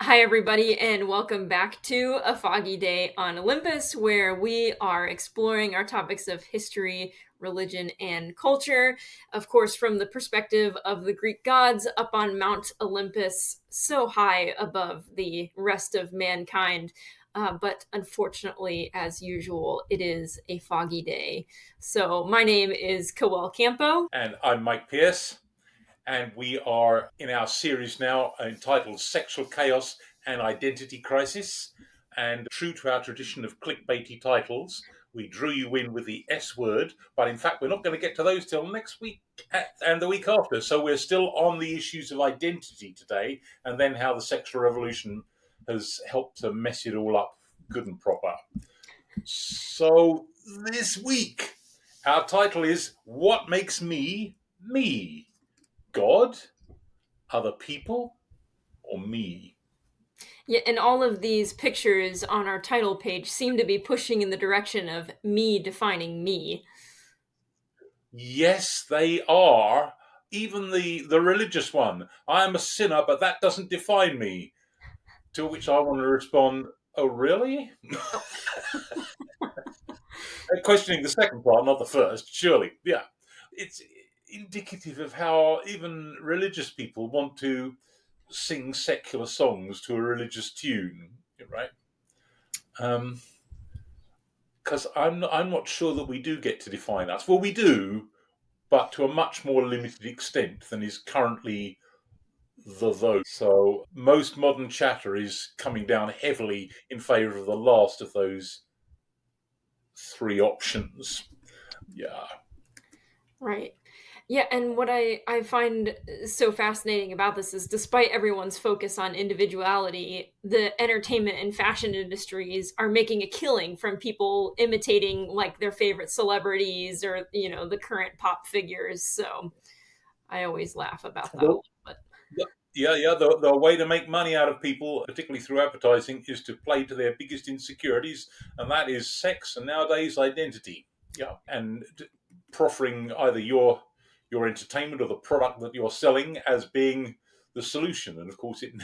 Hi, everybody, and welcome back to A Foggy Day on Olympus, where we are exploring our topics of history, religion, and culture. Of course, from the perspective of the Greek gods up on Mount Olympus, so high above the rest of mankind. But unfortunately, as usual, it is a foggy day. So, my name is Kawal Campo. And I'm Mike Pierce, and we are in our series now entitled Sexual Chaos and Identity Crisis. And true to our tradition of clickbaity titles, we drew you in with the S word, but in fact, we're not going to get to those till next week and the week after. So we're still on the issues of identity today, and then how the sexual revolution has helped to mess it all up good and proper. So this week, our title is What Makes Me Me? God, other people, or me? Yeah, and all of these pictures on our title page seem to be pushing in the direction of me defining me. Yes, they are. Even the religious one. I am a sinner, but that doesn't define me. To which I want to respond, oh, really? Questioning the second part, not the first, surely. Yeah. It's indicative of how even religious people want to sing secular songs to a religious tune, right? Because I'm not sure that we do get to define us. Well, we do, but to a much more limited extent than is currently the vote. So most modern chatter is coming down heavily in favour of the last of those three options. Yeah. Right. Yeah, and what I find so fascinating about this is despite everyone's focus on individuality, the entertainment and fashion industries are making a killing from people imitating like their favorite celebrities or, the current pop figures. So I always laugh about that a The, little bit. yeah. The way to make money out of people, particularly through advertising, is to play to their biggest insecurities, and that is sex and nowadays identity. Yeah, and proffering either your entertainment or the product that you're selling as being the solution, and of course it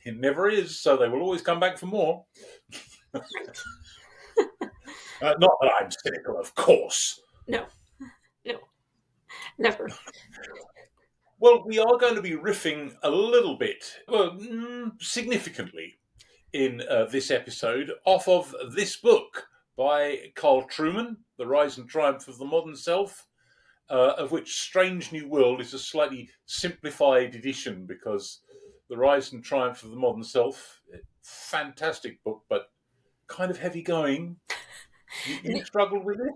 never is. So they will always come back for more. Not that I'm cynical, of course. No, no, never. Well, we are going to be riffing a little bit, well, significantly, in this episode off of this book by Carl Trueman, The Rise and Triumph of the Modern Self, of which Strange New World is a slightly simplified edition because The Rise and Triumph of the Modern Self, fantastic book, but kind of heavy going. You struggled with it?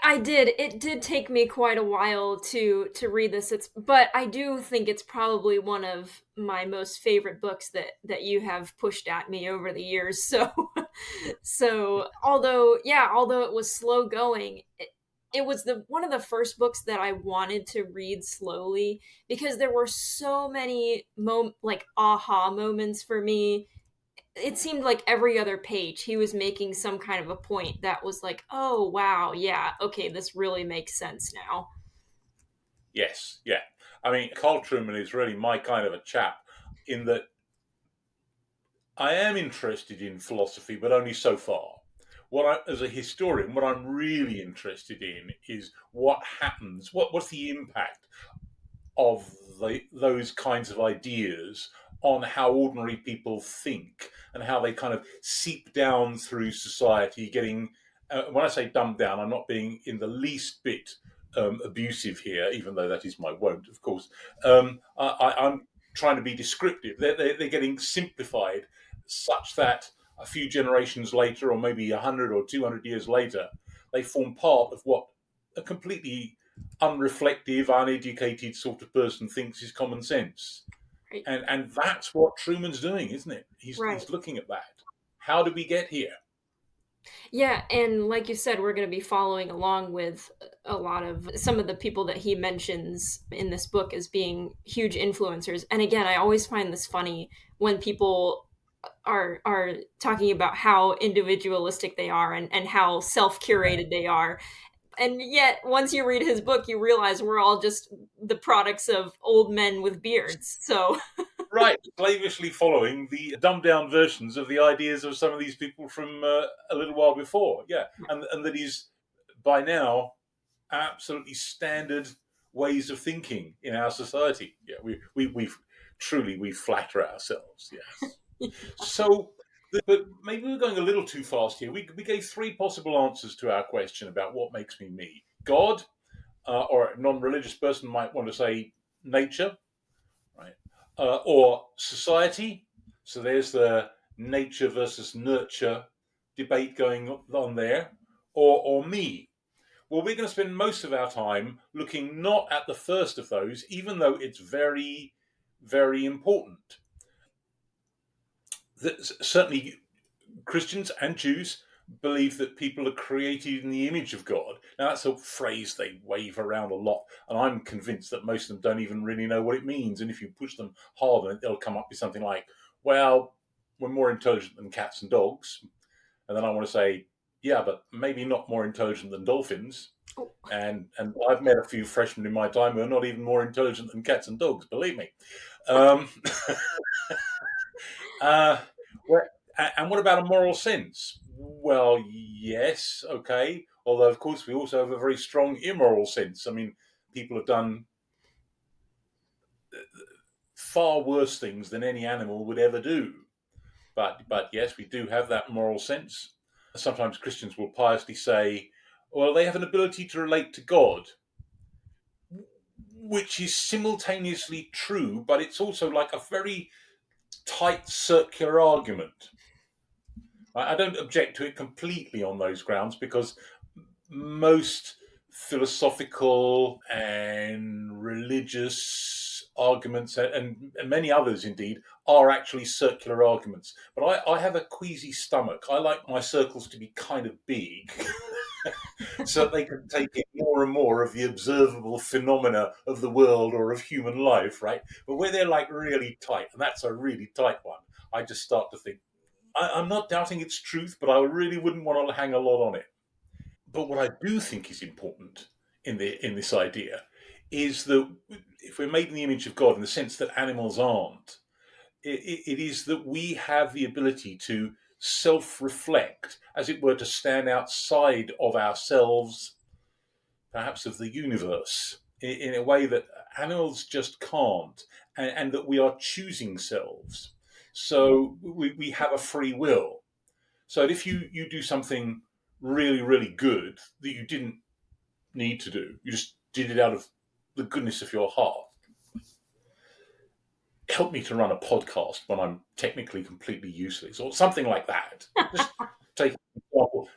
I did. It did take me quite a while to read this. But I do think it's probably one of my most favorite books that you have pushed at me over the years. So although it was slow going, it was the one of the first books that I wanted to read slowly because there were so many like aha moments for me. It seemed like every other page he was making some kind of a point that was like, oh wow, yeah, okay, this really makes sense now. Yes, yeah. I mean, Carl Trueman is really my kind of a chap in that I am interested in philosophy, but only so far. As a historian, what I'm really interested in is what happens, what's the impact of those kinds of ideas on how ordinary people think and how they kind of seep down through society, getting, when I say dumbed down, I'm not being in the least bit abusive here, even though that is my wont, of course. I'm trying to be descriptive. They're getting simplified such that a few generations later, or maybe 100 or 200 years later, they form part of what a completely unreflective, uneducated sort of person thinks is common sense. Right. And that's what Truman's doing, isn't it? Right. He's looking at that. How did we get here? Yeah, and like you said, we're going to be following along with a lot of some of the people that he mentions in this book as being huge influencers. And again, I always find this funny when people are talking about how individualistic they are and how self-curated they are. And yet, once you read his book, you realize we're all just the products of old men with beards. So Right, slavishly following the dumbed down versions of the ideas of some of these people from a little while before. Yeah, and that is by now absolutely standard ways of thinking in our society. Yeah, we flatter ourselves. Yes. So, but maybe we're going a little too fast here. We gave three possible answers to our question about what makes me me. God, or a non-religious person might want to say nature, right? Or society. So there's the nature versus nurture debate going on there. Or me. Well, we're going to spend most of our time looking not at the first of those, even though it's very, very important. Certainly, Christians and Jews believe that people are created in the image of God. Now, that's a phrase they wave around a lot, and I'm convinced that most of them don't even really know what it means. And if you push them hard on it, they'll come up with something like, well, we're more intelligent than cats and dogs. And then I want to say, yeah, but maybe not more intelligent than dolphins. And I've met a few freshmen in my time who are not even more intelligent than cats and dogs, believe me. Um, and what about a moral sense? Well, yes, okay. Although, of course, we also have a very strong immoral sense. I mean, people have done far worse things than any animal would ever do. But yes, we do have that moral sense. Sometimes Christians will piously say, well, they have an ability to relate to God, which is simultaneously true, but it's also like a very tight circular argument. I don't object to it completely on those grounds because most philosophical and religious arguments, and many others indeed, are actually circular arguments. But I have a queasy stomach. I like my circles to be kind of big. So that they can take in more and more of the observable phenomena of the world or of human life, right? But where they're like really tight, and that's a really tight one, I just start to think, I'm not doubting its truth, but I really wouldn't want to hang a lot on it. But what I do think is important in this idea is that if we're made in the image of God in the sense that animals aren't, it is that we have the ability to self-reflect, as it were, to stand outside of ourselves, perhaps of the universe, in a way that animals just can't, and that we are choosing selves. So we have a free will. So if you do something really, really good that you didn't need to do, you just did it out of the goodness of your heart. Help me to run a podcast when I'm technically completely useless, or something like that. Just take an example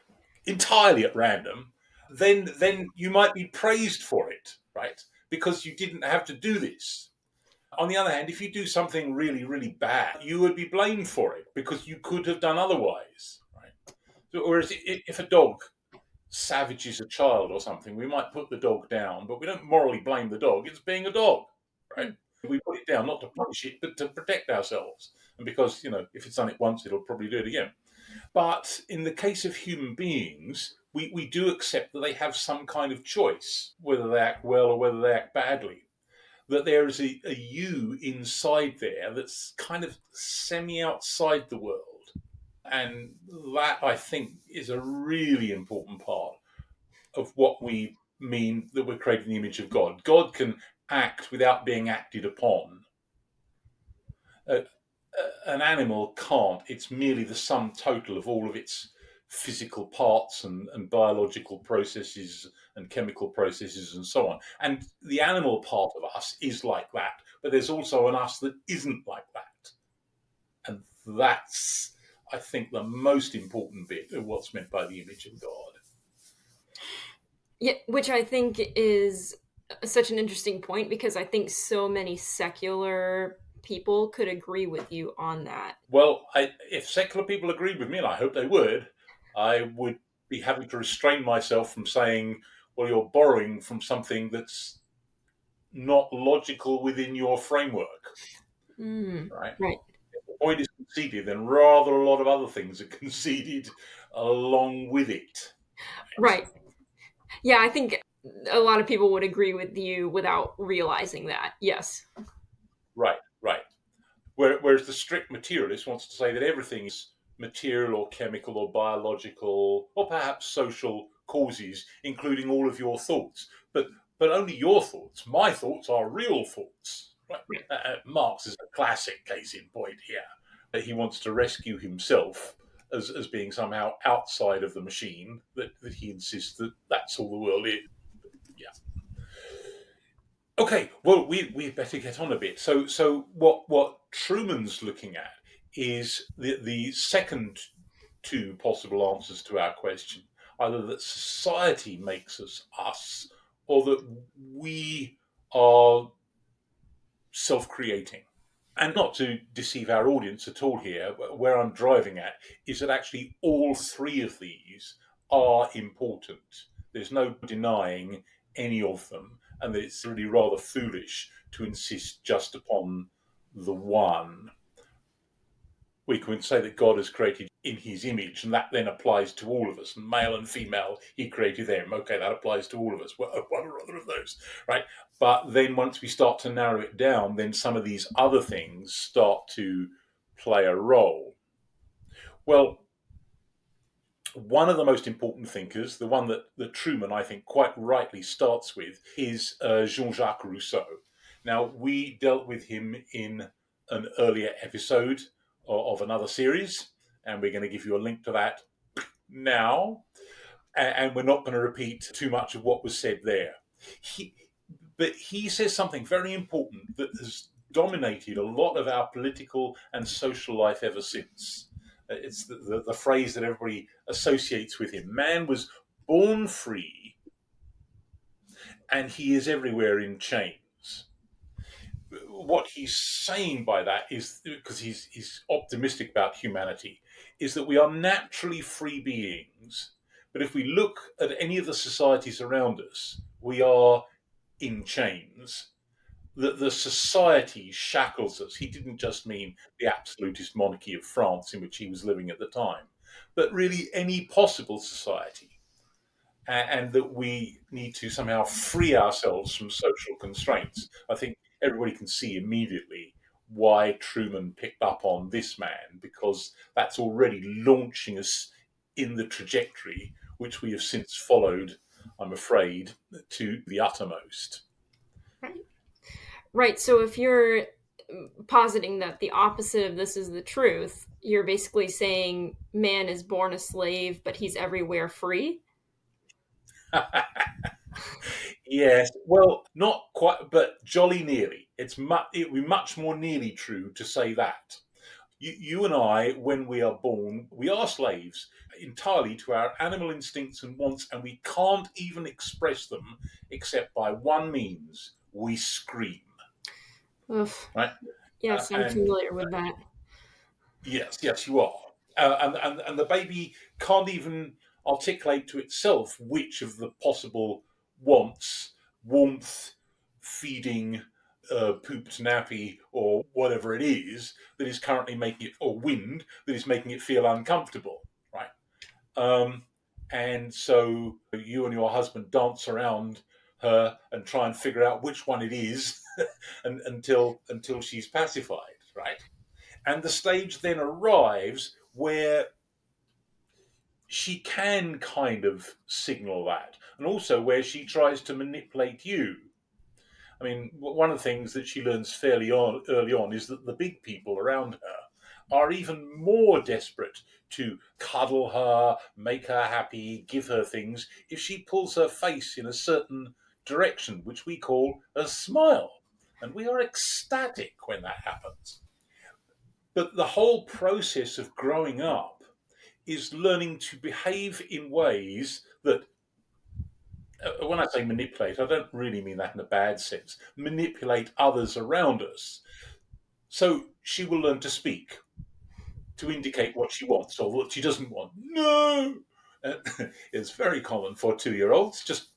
entirely at random. Then you might be praised for it, right? Because you didn't have to do this. On the other hand, if you do something really, really bad, you would be blamed for it because you could have done otherwise, right? So, whereas if a dog savages a child or something, we might put the dog down, but we don't morally blame the dog. It's being a dog, right? We put it down not to punish it, but to protect ourselves. And because, if it's done it once, it'll probably do it again. But in the case of human beings, we do accept that they have some kind of choice, whether they act well or whether they act badly. That there is a you inside there that's kind of semi outside the world. And that, I think, is a really important part of what we mean that we're creating the image of God. God can act without being acted upon. An animal can't. It's merely the sum total of all of its physical parts and biological processes and chemical processes and so on. And the animal part of us is like that, but there's also an us that isn't like that. And that's, I think, the most important bit of what's meant by the image of God. Yeah, which I think is such an interesting point because I think so many secular people could agree with you on that. Well, if secular people agreed with me, and I hope they would, I would be having to restrain myself from saying, well, you're borrowing from something that's not logical within your framework, right? Right. If the point is conceded, then rather a lot of other things are conceded along with it. Right. Yeah, I think a lot of people would agree with you without realizing that. Yes. Right, right. Whereas the strict materialist wants to say that everything is material or chemical or biological or perhaps social causes, including all of your thoughts. But only your thoughts. My thoughts are real thoughts. Right? Marx is a classic case in point here. That he wants to rescue himself as being somehow outside of the machine, that he insists that that's all the world is. Yeah. Okay, well, we better get on a bit. So what Truman's looking at is the second two possible answers to our question: either that society makes us, or that we are self-creating. And not to deceive our audience at all here, where I'm driving at is that actually all three of these are important. There's no denying any of them, and that it's really rather foolish to insist just upon the one. We can say that God has created in his image, and that then applies to all of us. And male and female, he created them. Okay, that applies to all of us. One or other of those, right? But then once we start to narrow it down, then some of these other things start to play a role. Well, one of the most important thinkers, the one that Truman, I think, quite rightly starts with, is Jean-Jacques Rousseau. Now, we dealt with him in an earlier episode of another series, and we're going to give you a link to that now. And we're not going to repeat too much of what was said there. But he says something very important that has dominated a lot of our political and social life ever since. It's the phrase that everybody associates with him. Man was born free, and he is everywhere in chains. What he's saying by that is, because he's optimistic about humanity, is that we are naturally free beings. But if we look at any of the societies around us, we are in chains. The society shackles us. He didn't just mean the absolutist monarchy of France in which he was living at the time, but really any possible society. And that we need to somehow free ourselves from social constraints. I think everybody can see immediately why Truman picked up on this man, because that's already launching us in the trajectory which we have since followed, I'm afraid, to the uttermost. Right. So if you're positing that the opposite of this is the truth, you're basically saying man is born a slave, but he's everywhere free. Yes, well, not quite, but jolly nearly. It would be much more nearly true to say that. You and I, when we are born, we are slaves entirely to our animal instincts and wants, and we can't even express them except by one means: we scream. Oof. Right? Yes, I'm And familiar with that. yes, you are. And the baby can't even articulate to itself which of the possible wants, warmth, feeding, pooped nappy, or whatever it is that is currently making it, or wind that is making it feel uncomfortable, right? And so you and your husband dance around her and try and figure out which one it is, until she's pacified, right? And the stage then arrives where she can kind of signal that, and also where she tries to manipulate you. I mean, one of the things that she learns fairly early on is that the big people around her are even more desperate to cuddle her, make her happy, give her things, if she pulls her face in a certain direction, which we call a smile. And we are ecstatic when that happens. But the whole process of growing up is learning to behave in ways that, when I say manipulate, I don't really mean that in a bad sense, manipulate others around us. So she will learn to speak, to indicate what she wants or what she doesn't want. No! It's very common for 2-year-olds, just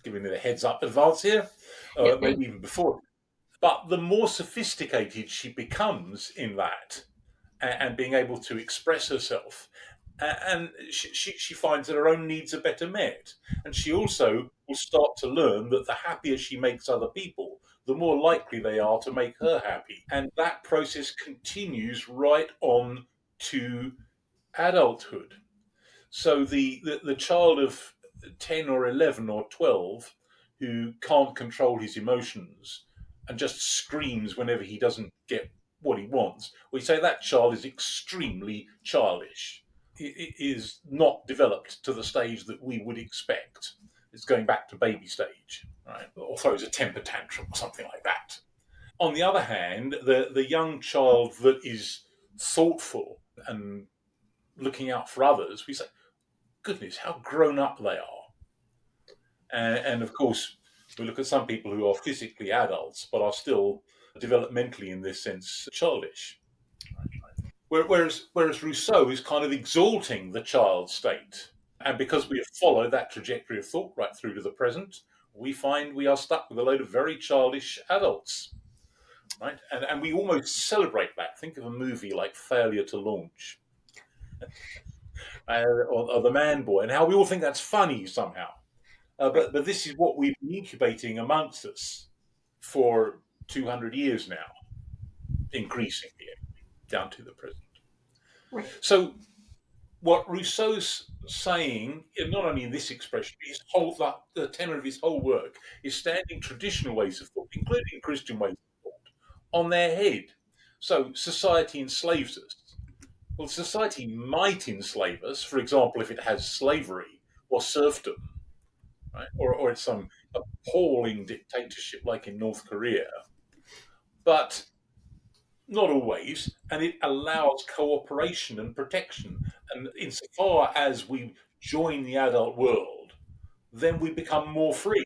giving it a heads up advance here, maybe even before. But the more sophisticated she becomes in that, and being able to express herself, and she finds that her own needs are better met, and she also will start to learn that the happier she makes other people, the more likely they are to make her happy. And that process continues right on to adulthood. So the child of 10 or 11 or 12 who can't control his emotions and just screams whenever he doesn't get what he wants, we say that child is extremely childish. It is not developed to the stage that we would expect. It's going back to baby stage, right? Or throws a temper tantrum or something like that. On the other hand, the young child that is thoughtful and looking out for others, we say, goodness, how grown up they are. And of course, we look at some people who are physically adults, but are still developmentally, in this sense, childish. Whereas Rousseau is kind of exalting the child state. And because we have followed that trajectory of thought right through to the present, we find we are stuck with a load of very childish adults. Right? And we almost celebrate that. Think of a movie like Failure to Launch. Or The Man Boy, and how we all think that's funny somehow. But this is what we've been incubating amongst us for 200 years now, increasingly down to the present. Right. So what Rousseau's saying, not only in this expression, but the tenor of his whole work, is standing traditional ways of thought, including Christian ways of thought, on their head. So society enslaves us. Well, society might enslave us, for example, if it has slavery or serfdom, right? Or it's some appalling dictatorship like in North Korea. But not always, and it allows cooperation and protection. And insofar as we join the adult world, then we become more free.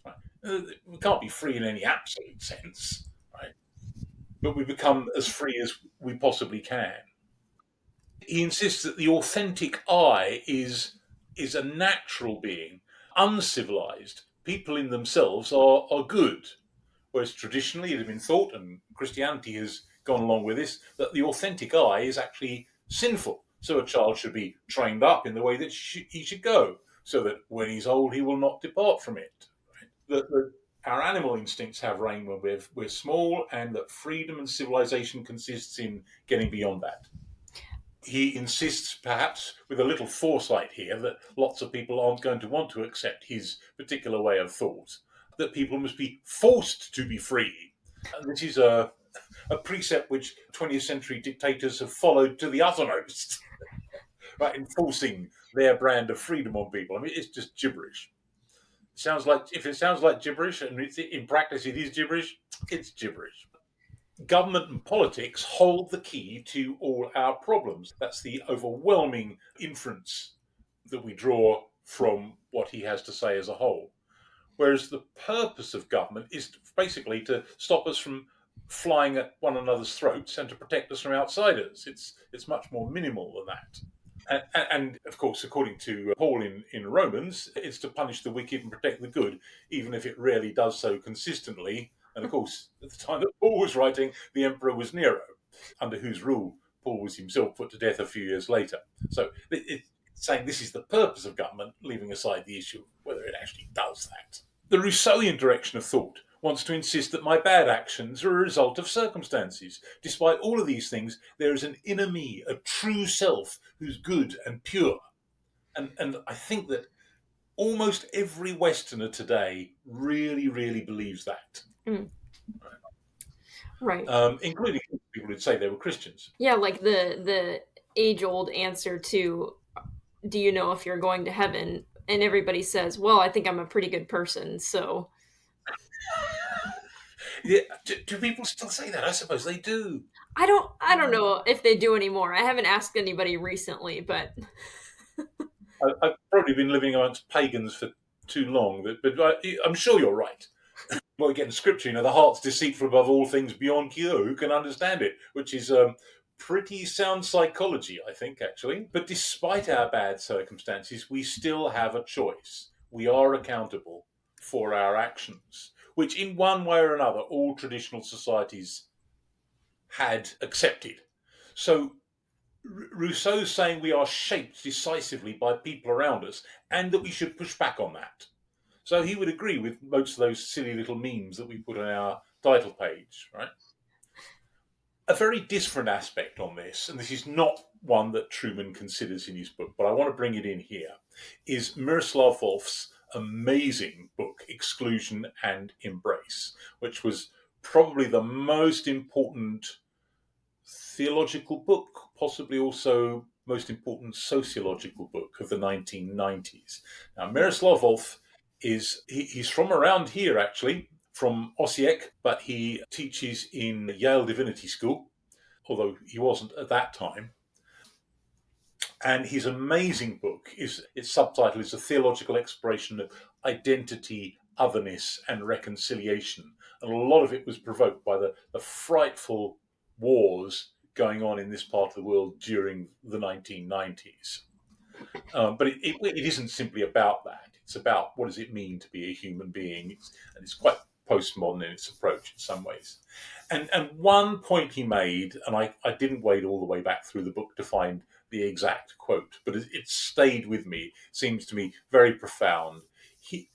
Right? We can't be free in any absolute sense, right? But we become as free as we possibly can. He insists that the authentic I is a natural being, uncivilized. People in themselves are good. Whereas traditionally it had been thought, and Christianity has gone along with this, that the authentic I is actually sinful. So a child should be trained up in the way that he should go, so that when he's old he will not depart from it. Right? Our animal instincts have reign when we're small, and that freedom and civilization consists in getting beyond that. He insists, perhaps with a little foresight here, that lots of people aren't going to want to accept his particular way of thought, that people must be forced to be free. And this is a precept which 20th century dictators have followed to the uttermost, right, enforcing their brand of freedom on people. I mean, it's just gibberish. If it sounds like gibberish, and in practice it is gibberish, it's gibberish. Government and politics hold the key to all our problems. That's the overwhelming inference that we draw from what he has to say as a whole. Whereas the purpose of government is basically to stop us from flying at one another's throats and to protect us from outsiders. It's much more minimal than that. And of course, according to Paul in Romans, it's to punish the wicked and protect the good, even if it rarely does so consistently. And of course, at the time that Paul was writing, the emperor was Nero, under whose rule Paul was himself put to death a few years later. So it's saying this is the purpose of government, leaving aside the issue of whether it actually does that. The Rousseauian direction of thought wants to insist that my bad actions are a result of circumstances. Despite all of these things, there is an inner me, a true self, who's good and pure. And I think that almost every Westerner today really, really believes that. Mm. Right. Including people who'd say they were Christians. Yeah, like the age-old answer to, do you know if you're going to heaven? And everybody says, well, I think I'm a pretty good person, so. Yeah, do people still say that? I suppose they do. I don't know if they do anymore. I haven't asked anybody recently, but I've probably been living amongst pagans for too long, but I'm sure you're right. Well, again, scripture, the heart's deceitful above all things beyond cure. Who can understand it? Which is pretty sound psychology, I think, actually. But despite our bad circumstances, we still have a choice. We are accountable for our actions, which in one way or another, all traditional societies had accepted. So Rousseau's saying we are shaped decisively by people around us and that we should push back on that. So he would agree with most of those silly little memes that we put on our title page, right? A very different aspect on this, and this is not one that Truman considers in his book, but I want to bring it in here, is Miroslav Volf's amazing book, Exclusion and Embrace, which was probably the most important theological book, possibly also most important sociological book of the 1990s. Now, Miroslav Volf he's from around here, actually, from Osijek, but he teaches in Yale Divinity School, although he wasn't at that time. And his amazing book its subtitle is A Theological Exploration of Identity, Otherness, and Reconciliation. And a lot of it was provoked by the frightful wars going on in this part of the world during the 1990s. But it isn't simply about that. It's about what does it mean to be a human being, and it's quite postmodern in its approach in some ways. And one point he made, and I didn't wade all the way back through the book to find the exact quote, but it stayed with me, seems to me very profound. He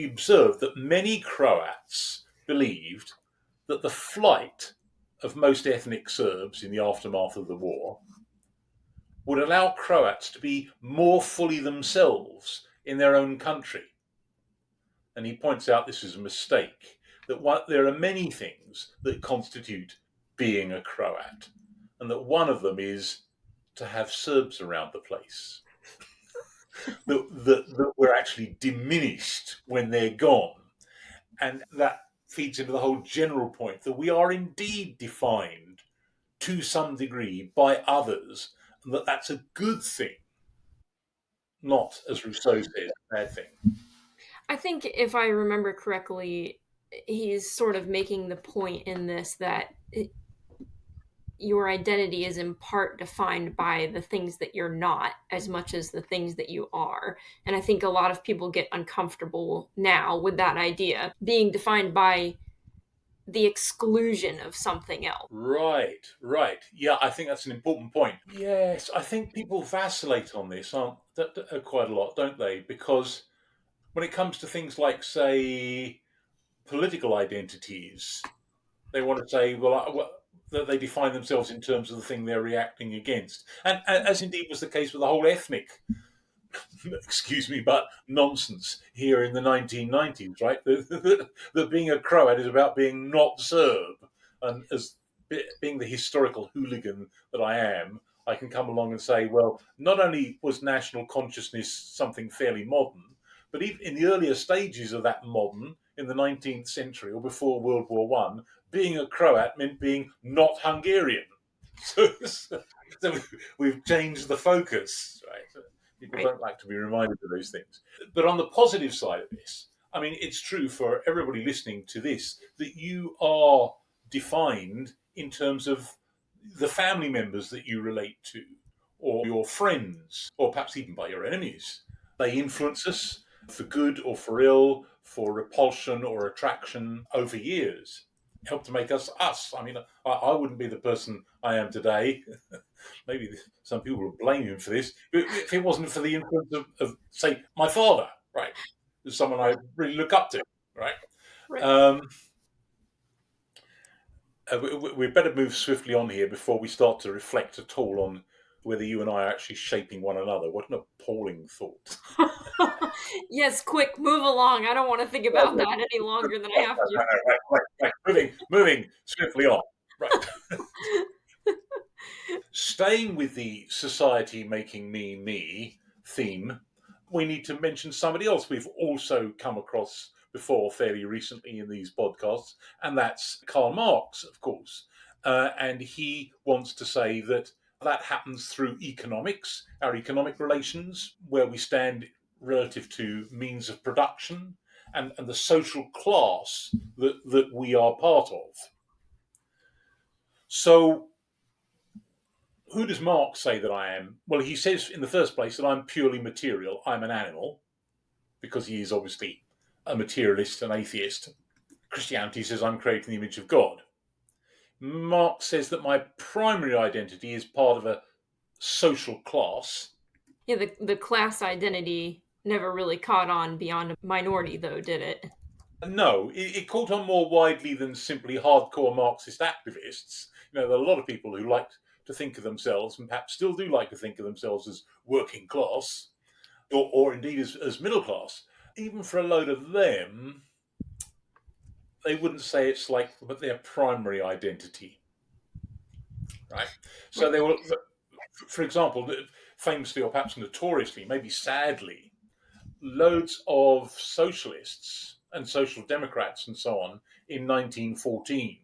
observed that many Croats believed that the flight of most ethnic Serbs in the aftermath of the war would allow Croats to be more fully themselves in their own country. And he points out this is a mistake, that there are many things that constitute being a Croat, and that one of them is to have Serbs around the place. that we're actually diminished when they're gone. And that feeds into the whole general point that we are indeed defined to some degree by others, and that's a good thing, not, as Rousseau says, a bad thing. I think if I remember correctly, he's sort of making the point in this that your identity is in part defined by the things that you're not as much as the things that you are. And I think a lot of people get uncomfortable now with that idea being defined by the exclusion of something else. Right. Yeah, I think that's an important point. Yes, I think people vacillate on this quite a lot, don't they? Because when it comes to things like, say, political identities, they want to say, that they define themselves in terms of the thing they're reacting against. And as indeed was the case with the whole ethnic, excuse me, but nonsense here in the 1990s, right? That being a Croat is about being not Serb. And as being the historical hooligan that I am, I can come along and say, well, not only was national consciousness something fairly modern, but even in the earlier stages of that modern, in the 19th century or before World War One, being a Croat meant being not Hungarian. So we've changed the focus, right? People don't like to be reminded of those things. But on the positive side of this, I mean, it's true for everybody listening to this that you are defined in terms of the family members that you relate to, or your friends, or perhaps even by your enemies. They influence us for good or for ill, for repulsion or attraction over years. Help to make us us. I mean, I wouldn't be the person I am today. Maybe some people will blame him for this, but if it wasn't for the influence of say, my father, right, who's someone I really look up to, right? We better move swiftly on here before we start to reflect at all on whether you and I are actually shaping one another. What an appalling thought. Yes, quick, move along. I don't want to think about that any longer than I have to. Right. Moving swiftly on. Right. Staying with the society making me theme, we need to mention somebody else we've also come across before fairly recently in these podcasts, and that's Karl Marx, of course. And he wants to say that happens through economics, our economic relations, where we stand relative to means of production, and the social class that we are part of. So, who does Marx say that I am? Well, he says in the first place that I'm purely material. I'm an animal, because he is obviously a materialist and atheist. Christianity says I'm created in the image of God. Marx says that my primary identity is part of a social class. Yeah, the class identity never really caught on beyond a minority, though, did it? No, it caught on more widely than simply hardcore Marxist activists. There are a lot of people who like to think of themselves, and perhaps still do like to think of themselves, as working class, or indeed as middle class. Even for a load of them, they wouldn't say it's like but their primary identity, right? So Right. they were, for example, famously or perhaps notoriously, maybe sadly, loads of socialists and social democrats and so on in 1914,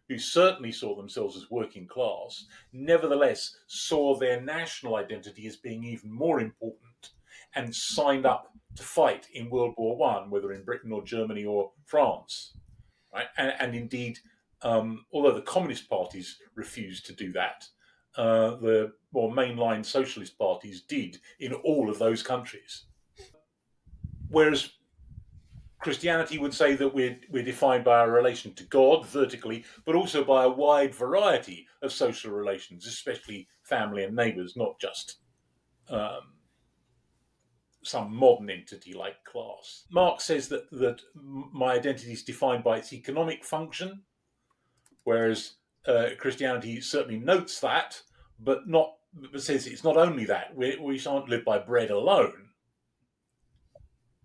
who certainly saw themselves as working class, nevertheless saw their national identity as being even more important and signed up to fight in World War One, whether in Britain or Germany or France. Right? And indeed, although the communist parties refused to do that, the more mainline socialist parties did in all of those countries. Whereas Christianity would say that we're defined by our relation to God vertically, but also by a wide variety of social relations, especially family and neighbours, not just some modern entity like class. Marx says that my identity is defined by its economic function, whereas Christianity certainly notes that, but says it's not only that. We shan't live by bread alone.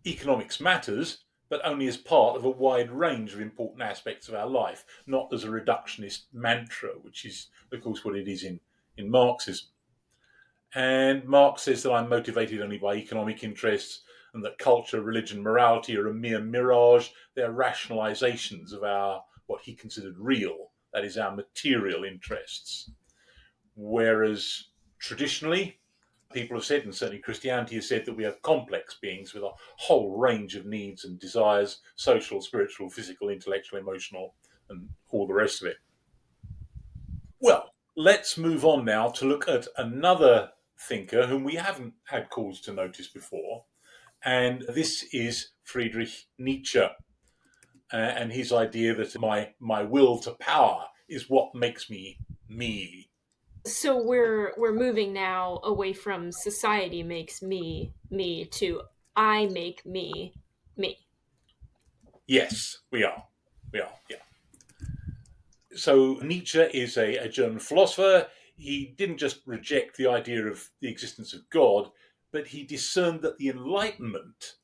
Economics matters, but only as part of a wide range of important aspects of our life, not as a reductionist mantra, which is, of course, what it is in Marxism. And Marx says that I'm motivated only by economic interests, and that culture, religion, morality are a mere mirage. They're rationalizations of our what he considered real, that is, our material interests. Whereas traditionally, people have said, and certainly Christianity has said, that we are complex beings with a whole range of needs and desires: social, spiritual, physical, intellectual, emotional, and all the rest of it. Well, let's move on now to look at another thinker whom we haven't had cause to notice before, and this is Friedrich Nietzsche, and his idea that my will to power is what makes me me. So we're moving now away from society makes me me to I make me me. Yes, we are. We are, yeah. So Nietzsche is a German philosopher. He didn't just reject the idea of the existence of God, but he discerned that the Enlightenment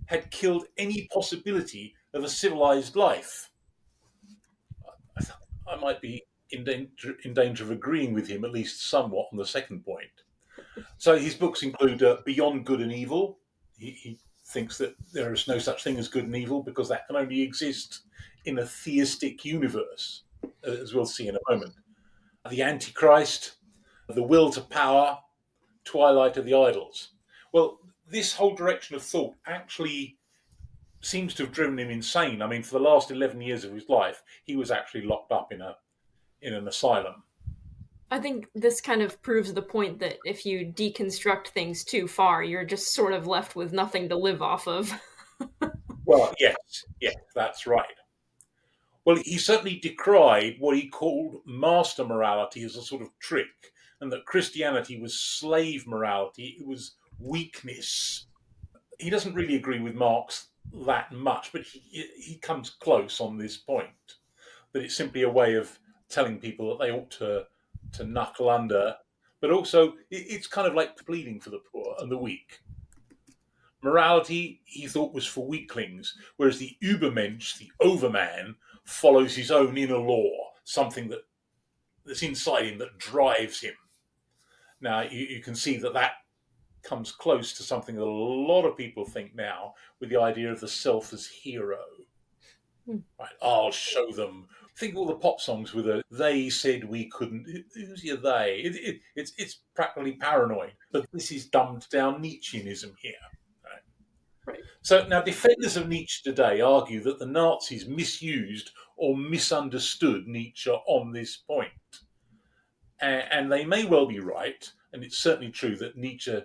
had killed any possibility of a civilized life. I might be in danger of agreeing with him, at least somewhat, on the second point. So his books include Beyond Good and Evil. He thinks that there is no such thing as good and evil because that can only exist in a theistic universe, as we'll see in a moment. The Antichrist, The Will to Power, Twilight of the Idols. Well, this whole direction of thought actually seems to have driven him insane. I mean, for the last 11 years of his life, he was actually locked up in an asylum. I think this kind of proves the point that if you deconstruct things too far, you're just sort of left with nothing to live off of. Well, yes, that's right. Well, he certainly decried what he called master morality as a sort of trick, and that Christianity was slave morality, it was weakness. He doesn't really agree with Marx that much, but he comes close on this point, that it's simply a way of telling people that they ought to knuckle under, but also it's kind of like pleading for the poor and the weak. Morality, he thought, was for weaklings, whereas the Übermensch, the overman, follows his own inner law, something that's inside him that drives him. Now, you can see that comes close to something that a lot of people think now, with the idea of the self as hero. Right, I'll show them. Think of all the pop songs with a "they said we couldn't." Who's your they? It's practically paranoid. But this is dumbed down Nietzscheanism here. Right? Right. So now, defenders of Nietzsche today argue that the Nazis misused or misunderstood Nietzsche on this point, and they may well be right. And it's certainly true that Nietzsche,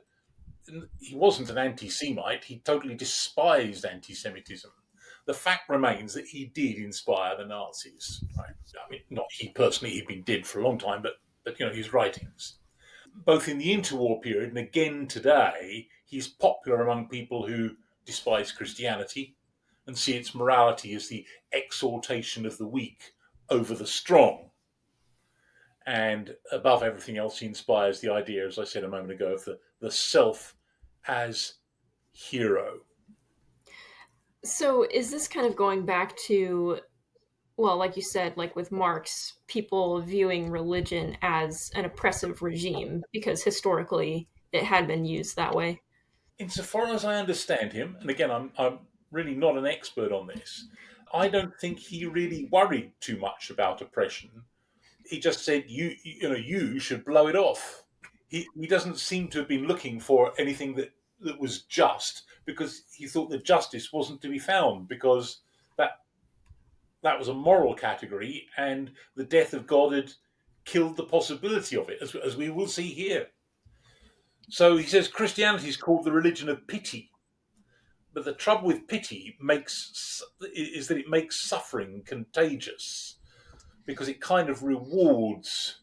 he wasn't an anti-Semite. He totally despised anti-Semitism. The fact remains that he did inspire the Nazis. Right? I mean, not he personally; he'd been dead for a long time, but his writings. both in the interwar period and again today, he's popular among people who despise Christianity and see its morality as the exaltation of the weak over the strong. And above everything else, he inspires the idea, as I said a moment ago, of the self as hero. So is this kind of going back to, well, like you said, like with Marx, people viewing religion as an oppressive regime because historically it had been used that way? Insofar as I understand him, and again, I'm really not an expert on this, I don't think he really worried too much about oppression. He just said, you should blow it off. He doesn't seem to have been looking for anything that was just, because he thought that justice wasn't to be found, because that that was a moral category, and the death of God had killed the possibility of it, as we will see here. So he says Christianity is called the religion of pity, but the trouble with pity is that it makes suffering contagious, because it kind of rewards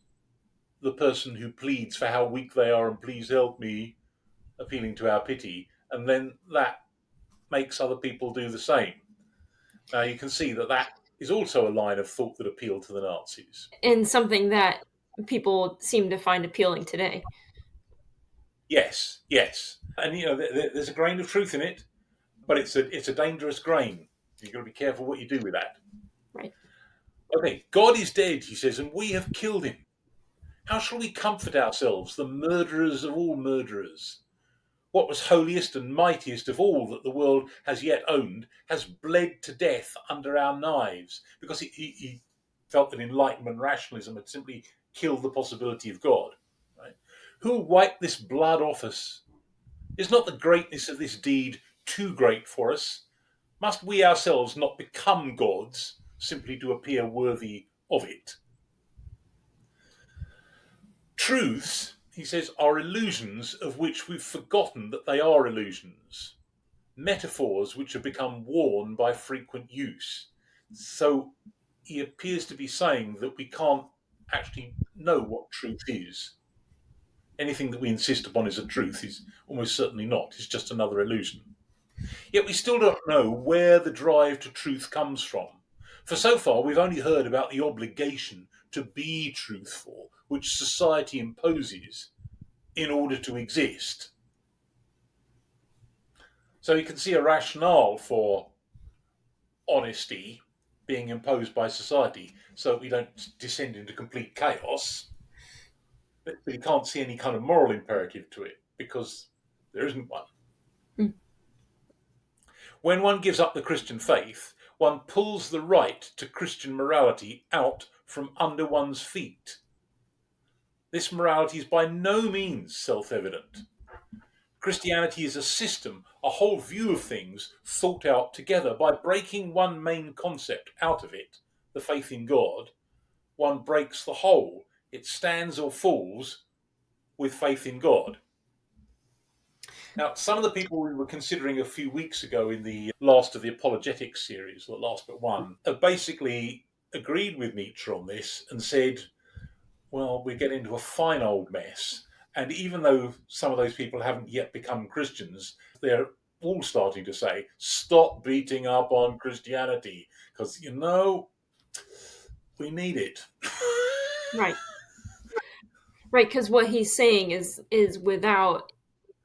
the person who pleads for how weak they are and please help me, appealing to our pity, and then that makes other people do the same. Now you can see that is also a line of thought that appealed to the Nazis. And something that people seem to find appealing today. Yes, yes, and there's a grain of truth in it, but it's a dangerous grain. You've got to be careful what you do with that. Right. Okay, God is dead, he says, and we have killed him. How shall we comfort ourselves, the murderers of all murderers? What was holiest and mightiest of all that the world has yet owned has bled to death under our knives, because he felt that Enlightenment rationalism had simply killed the possibility of God. Right? Who will wipe this blood off us? Is not the greatness of this deed too great for us? Must we ourselves not become gods simply to appear worthy of it? Truths, he says, are illusions of which we've forgotten that they are illusions. Metaphors which have become worn by frequent use. So he appears to be saying that we can't actually know what truth is. Anything that we insist upon is a truth is almost certainly not. It's just another illusion. Yet we still don't know where the drive to truth comes from. For so far, we've only heard about the obligation to be truthful, which society imposes in order to exist. So you can see a rationale for honesty being imposed by society so we don't descend into complete chaos. But you can't see any kind of moral imperative to it because there isn't one. Mm. When one gives up the Christian faith, one pulls the right to Christian morality out from under one's feet. This morality is by no means self evident. Christianity is a system, a whole view of things thought out together. By breaking one main concept out of it, the faith in God, one breaks the whole. It stands or falls with faith in God. Now, some of the people we were considering a few weeks ago in the last of the apologetics series, or the last but one, have basically agreed with Nietzsche on this and said, well, we get into a fine old mess. And even though some of those people haven't yet become Christians, they're all starting to say, stop beating up on Christianity, because, we need it. Right. Right, because what he's saying is without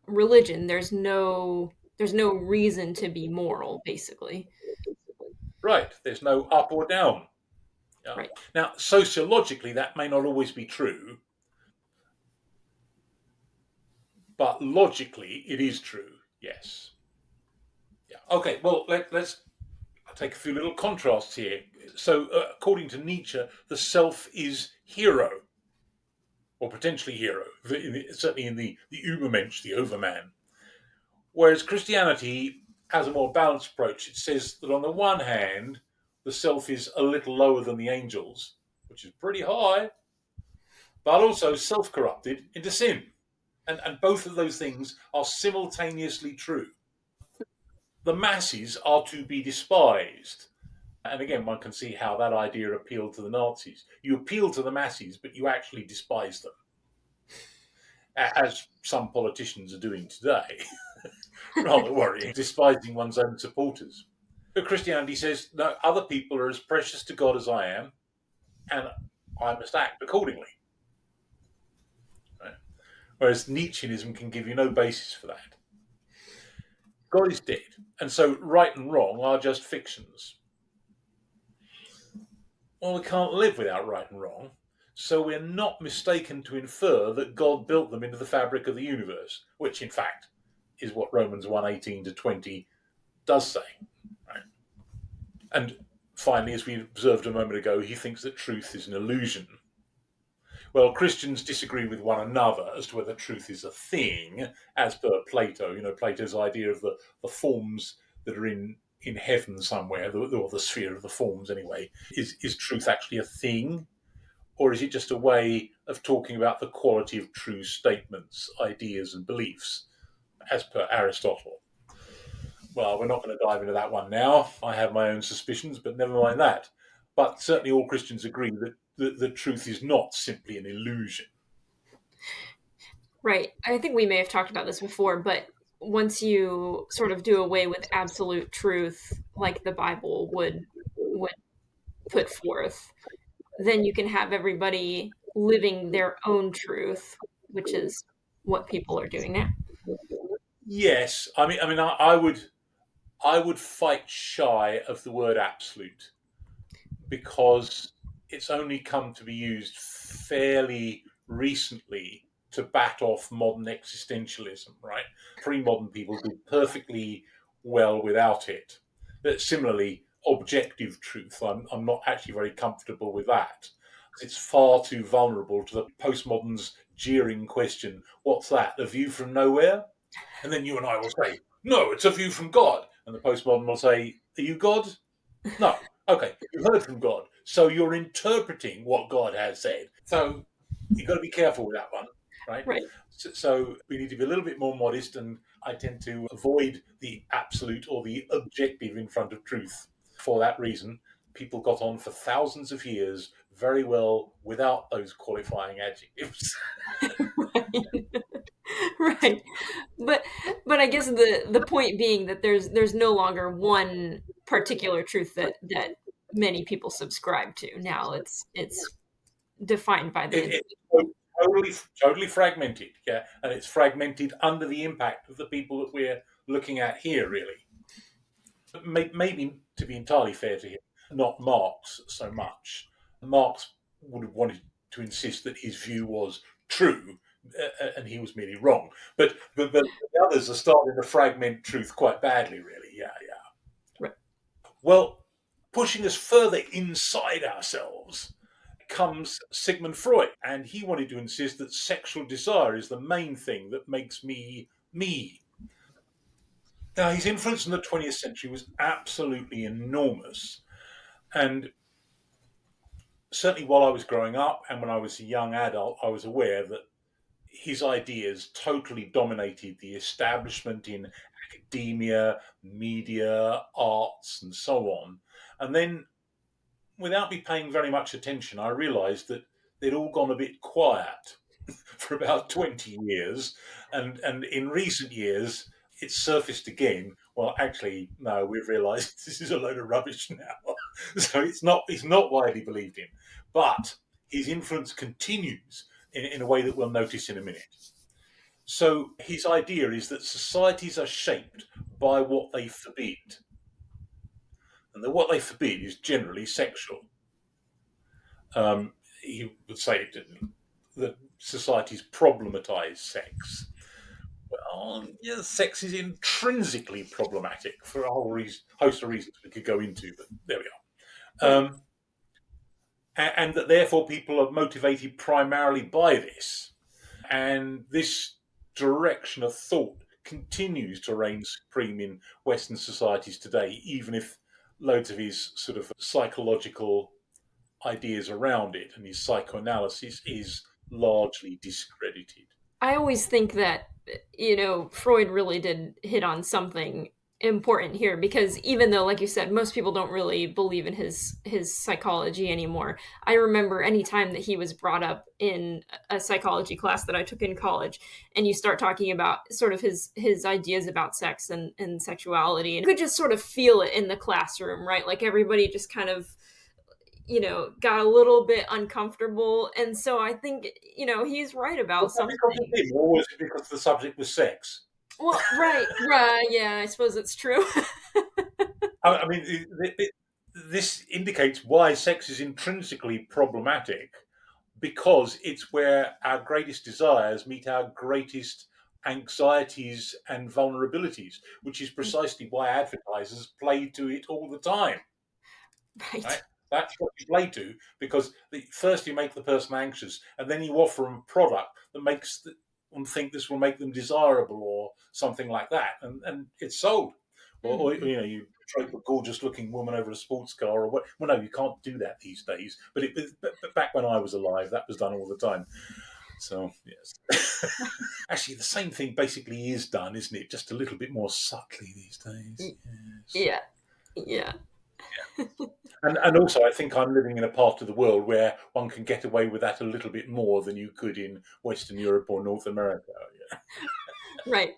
religion, there's no reason to be moral, basically. Right, there's no up or down. Yeah. Right. Now, sociologically, that may not always be true, but logically, it is true. Yes. Yeah. Okay. Well, let's take a few little contrasts here. So, according to Nietzsche, the self is hero, or potentially hero, certainly in the Übermensch, the overman. Whereas Christianity has a more balanced approach. It says that on the one hand, the self is a little lower than the angels, which is pretty high, but also self corrupted into sin. And both of those things are simultaneously true. The masses are to be despised. And again, one can see how that idea appealed to the Nazis. You appeal to the masses, but you actually despise them. as some politicians are doing today, rather worrying, despising one's own supporters. But Christianity says, no, other people are as precious to God as I am, and I must act accordingly. Right? Whereas Nietzscheanism can give you no basis for that. God is dead, and so right and wrong are just fictions. Well, we can't live without right and wrong, so we're not mistaken to infer that God built them into the fabric of the universe, which in fact is what Romans 1:18 to 20 does say. Right? And finally, as we observed a moment ago, he thinks that truth is an illusion. Well, Christians disagree with one another as to whether truth is a thing, as per Plato. Plato's idea of the forms that are in heaven somewhere, or the sphere of the forms anyway. Is truth actually a thing? Or is it just a way of talking about the quality of true statements, ideas, and beliefs, as per Aristotle? Well, we're not going to dive into that one now. I have my own suspicions, but never mind that. But certainly all Christians agree that the truth is not simply an illusion. Right. I think we may have talked about this before, but once you sort of do away with absolute truth, like the Bible would put forth, then you can have everybody living their own truth, which is what people are doing now. Yes, I would fight shy of the word absolute because it's only come to be used fairly recently to bat off modern existentialism, right? Pre-modern people did perfectly well without it. But similarly, objective truth, I'm not actually very comfortable with that. It's far too vulnerable to the postmodern's jeering question, what's that, a view from nowhere? And then you and I will say, no, it's a view from God. And the postmodern will say, are you God? No. Okay, you heard from God. So you're interpreting what God has said. So you've got to be careful with that one, right? Right. So we need to be a little bit more modest, and I tend to avoid the absolute or the objective in front of truth. For that reason, people got on for thousands of years very well without those qualifying adjectives. Right. Right. But I guess the point being that there's no longer one particular truth that many people subscribe to. Now it's defined by the It's totally fragmented, yeah, and it's fragmented under the impact of the people that we're looking at here, really. Maybe, to be entirely fair to him, not Marx so much. Marx would have wanted to insist that his view was true, and he was merely wrong. But the others are starting to fragment truth quite badly, really. Yeah. Right. Well, pushing us further inside ourselves comes Sigmund Freud, and he wanted to insist that sexual desire is the main thing that makes me me. Now, his influence in the 20th century was absolutely enormous. And certainly while I was growing up and when I was a young adult, I was aware that his ideas totally dominated the establishment in academia, media, arts, and so on. And then, without me paying very much attention, I realized that they'd all gone a bit quiet for about 20 years. And in recent years, it's surfaced again. Well, actually, no, we've realised this is a load of rubbish now. So he's not widely believed in. But his influence continues in a way that we'll notice in a minute. So his idea is that societies are shaped by what they forbid. And that what they forbid is generally sexual. He would say that societies problematize sex. Well, yeah, sex is intrinsically problematic for a whole host of reasons we could go into, but there we are. And that therefore people are motivated primarily by this. And this direction of thought continues to reign supreme in Western societies today, even if loads of his sort of psychological ideas around it and his psychoanalysis is largely discredited. I always think that Freud really did hit on something important here, because even though, like you said, most people don't really believe in his psychology anymore, I remember any time that he was brought up in a psychology class that I took in college, and you start talking about sort of his ideas about sex and sexuality, and you could just sort of feel it in the classroom, right? Like everybody just kind of, got a little bit uncomfortable. And so I think, he's right about Was that some because of things. him, or was it because the subject was sex? Well, right, yeah, I suppose it's true. I mean, this indicates why sex is intrinsically problematic, because it's where our greatest desires meet our greatest anxieties and vulnerabilities, which is precisely why advertisers play to it all the time. Right? Right. That's what you play to, because first you make the person anxious, and then you offer them a product that makes them think this will make them desirable or something like that, and it's sold. Or Mhm. you trope a gorgeous-looking woman over a sports car, or what? Well, no, you can't do that these days. But back when I was alive, that was done all the time. So yes, actually, the same thing basically is done, isn't it? Just a little bit more subtly these days. Yes. Yeah, yeah. And also, I think I'm living in a part of the world where one can get away with that a little bit more than you could in Western Europe or North America. Yeah. Right,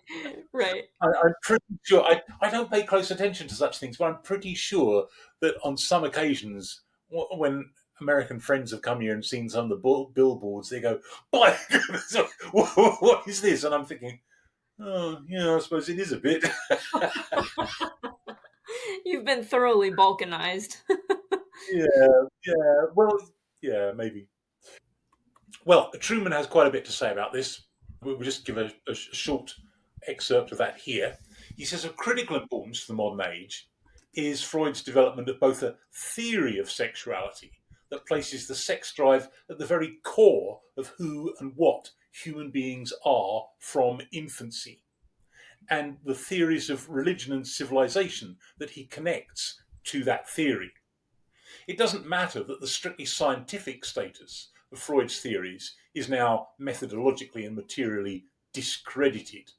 right. I'm pretty sure, I don't pay close attention to such things, but I'm pretty sure that on some occasions, when American friends have come here and seen some of the billboards, they go, "By goodness, what is this?" And I'm thinking, "Oh, yeah, I suppose it is a bit." You've been thoroughly balkanized. Yeah, yeah. Well, yeah, maybe. Well, Truman has quite a bit to say about this. We'll just give a short excerpt of that here. He says of critical importance to the modern age is Freud's development of both a theory of sexuality that places the sex drive at the very core of who and what human beings are from infancy, and the theories of religion and civilization that he connects to that theory. It doesn't matter that the strictly scientific status of Freud's theories is now methodologically and materially discredited.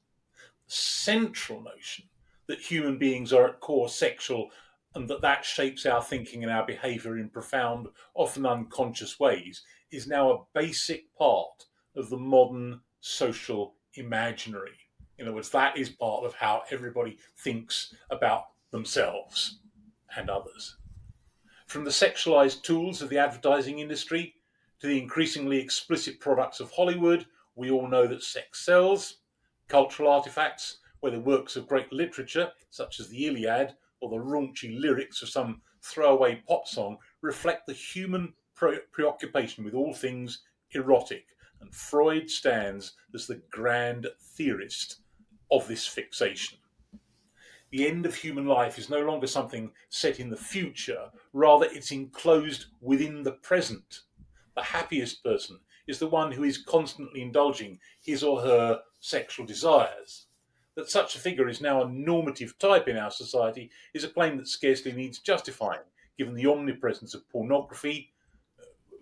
The central notion that human beings are at core sexual and that shapes our thinking and our behavior in profound, often unconscious ways is now a basic part of the modern social imaginary. In other words, that is part of how everybody thinks about themselves and others. From the sexualized tools of the advertising industry to the increasingly explicit products of Hollywood, we all know that sex sells. Cultural artifacts, whether works of great literature, such as the Iliad, or the raunchy lyrics of some throwaway pop song, reflect the human preoccupation with all things erotic. And Freud stands as the grand theorist of this fixation. The end of human life is no longer something set in the future, rather, it's enclosed within the present. The happiest person is the one who is constantly indulging his or her sexual desires. That such a figure is now a normative type in our society is a claim that scarcely needs justifying, given the omnipresence of pornography,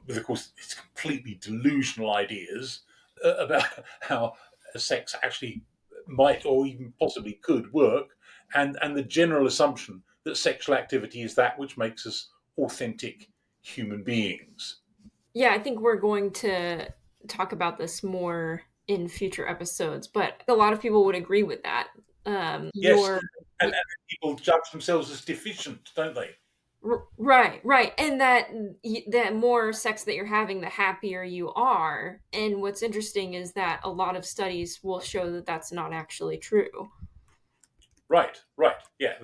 with, of course, its completely delusional ideas about how sex actually might or even possibly could work, and the general assumption that sexual activity is that which makes us authentic human beings. Yeah, I think we're going to talk about this more in future episodes, but a lot of people would agree with that. Yes, Your and people judge themselves as deficient, don't they? Right, right, and that the more sex that you're having, the happier you are. And what's interesting is that a lot of studies will show that that's not actually true. Right, right. Yeah,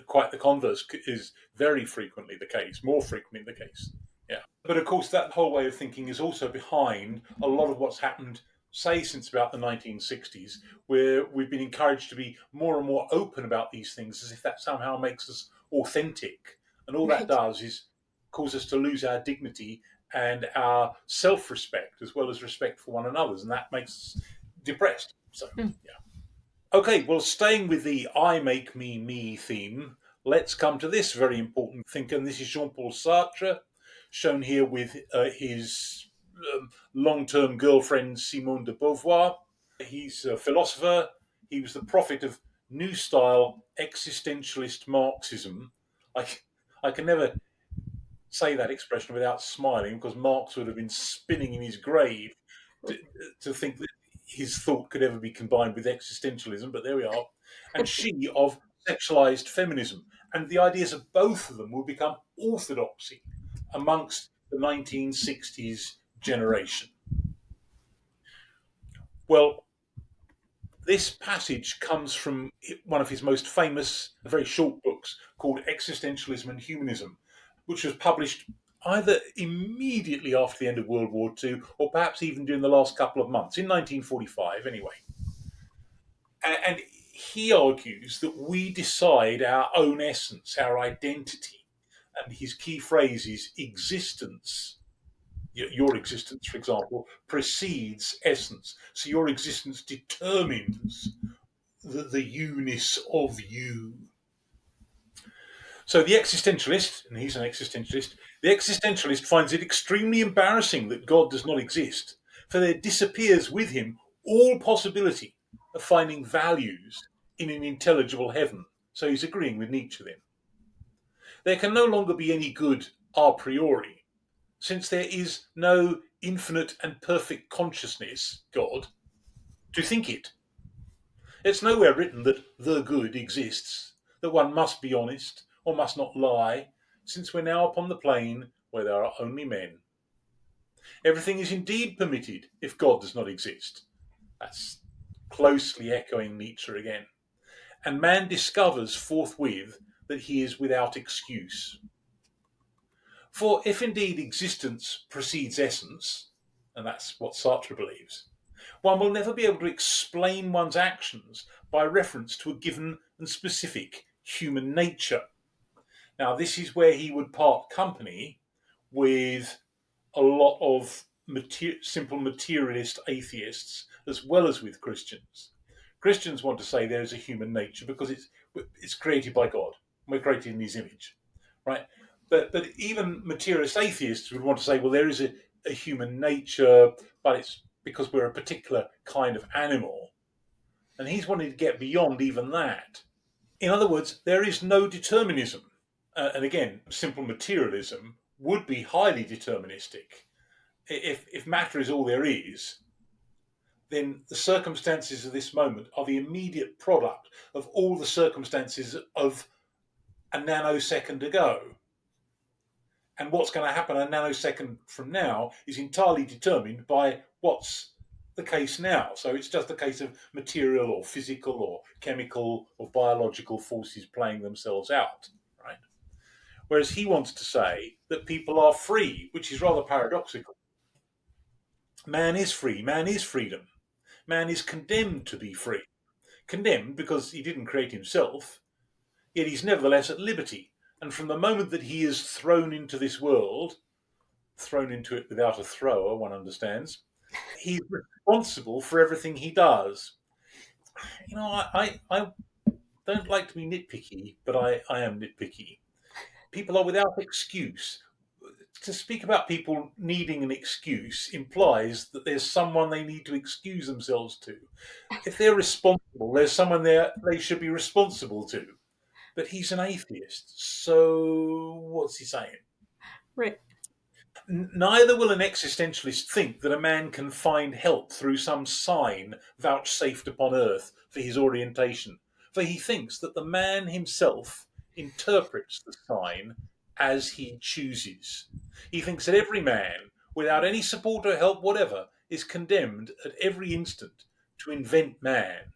quite the converse is very frequently the case, more frequently the case. Yeah. But of course, that whole way of thinking is also behind a lot of what's happened, say, since about the 1960s, where we've been encouraged to be more and more open about these things as if that somehow makes us authentic. And all that Right. does is cause us to lose our dignity and our self respect as well as respect for one another's. And that makes us depressed. So, Hmm. yeah. Okay, well, staying with the I make me me theme, let's come to this very important thinker. And this is Jean-Paul Sartre, shown here with his long term girlfriend, Simone de Beauvoir. He's a philosopher. He was the prophet of new style existentialist Marxism. I can never say that expression without smiling, because Marx would have been spinning in his grave to, to think that his thought could ever be combined with existentialism, but there we are. And she of sexualized feminism. And the ideas of both of them will become orthodoxy amongst the 1960s generation. Well, this passage comes from one of his most famous, very short books called Existentialism and Humanism, which was published either immediately after the end of World War II or perhaps even during the last couple of months, in 1945 anyway. And he argues that we decide our own essence, our identity. And his key phrase is existence. Your existence, for example, precedes essence. So your existence determines the you-ness of you. So the existentialist, and he's an existentialist, the existentialist finds it extremely embarrassing that God does not exist, for there disappears with him all possibility of finding values in an intelligible heaven. So he's agreeing with Nietzsche then. There can no longer be any good a priori, since there is no infinite and perfect consciousness, God, to think it. It's nowhere written that the good exists, that one must be honest or must not lie, since we're now upon the plane where there are only men. Everything is indeed permitted if God does not exist. That's closely echoing Nietzsche again. And man discovers forthwith that he is without excuse. For if indeed existence precedes essence, and that's what Sartre believes, one will never be able to explain one's actions by reference to a given and specific human nature. Now, this is where he would part company with a lot of simple materialist atheists, as well as with Christians. Christians want to say there is a human nature because it's created by God. We're created in his image, right? But even materialist atheists would want to say, well, there is a human nature, but it's because we're a particular kind of animal. And he's wanting to get beyond even that. In other words, there is no determinism. And again, simple materialism would be highly deterministic. If matter is all there is, then the circumstances of this moment are the immediate product of all the circumstances of a nanosecond ago. And what's going to happen a nanosecond from now is entirely determined by what's the case now. So it's just a case of material or physical or chemical or biological forces playing themselves out, right? Whereas he wants to say that people are free, which is rather paradoxical. Man is free, man is freedom. Man is condemned to be free. Condemned because he didn't create himself, yet he's nevertheless at liberty. And from the moment that he is thrown into this world, thrown into it without a thrower, one understands, he's responsible for everything he does. You know, I don't like to be nitpicky, but I am nitpicky. People are without excuse. To speak about people needing an excuse implies that there's someone they need to excuse themselves to. If they're responsible, there's someone there they should be responsible to. But he's an atheist, so what's he saying? Right. Neither will an existentialist think that a man can find help through some sign vouchsafed upon earth for his orientation, for he thinks that the man himself interprets the sign as he chooses. He thinks that every man, without any support or help whatever, is condemned at every instant to invent man.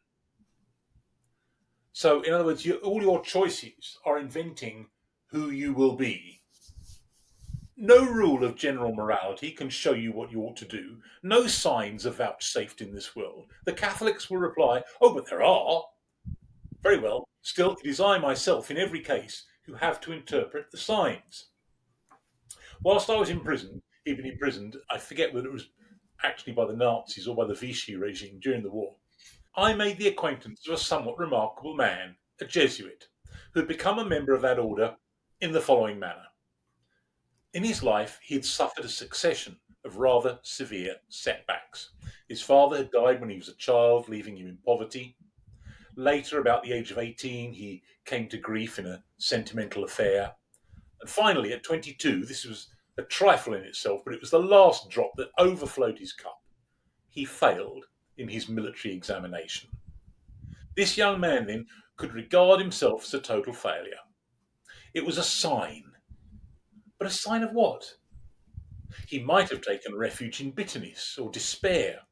So, in other words, all your choices are inventing who you will be. No rule of general morality can show you what you ought to do. No signs are vouchsafed in this world. The Catholics will reply, oh, but there are. Very well. Still, it is I myself, in every case, who have to interpret the signs. Whilst I was imprisoned, even imprisoned, I forget whether it was actually by the Nazis or by the Vichy regime during the war, I made the acquaintance of a somewhat remarkable man, a Jesuit, who had become a member of that order in the following manner. In his life, he had suffered a succession of rather severe setbacks. His father had died when he was a child, leaving him in poverty. Later, about the age of 18, he came to grief in a sentimental affair. And finally, at 22, this was a trifle in itself, but it was the last drop that overflowed his cup. He failed in his military examination. This young man then could regard himself as a total failure. It was a sign. But a sign of what? He might have taken refuge in bitterness or despair,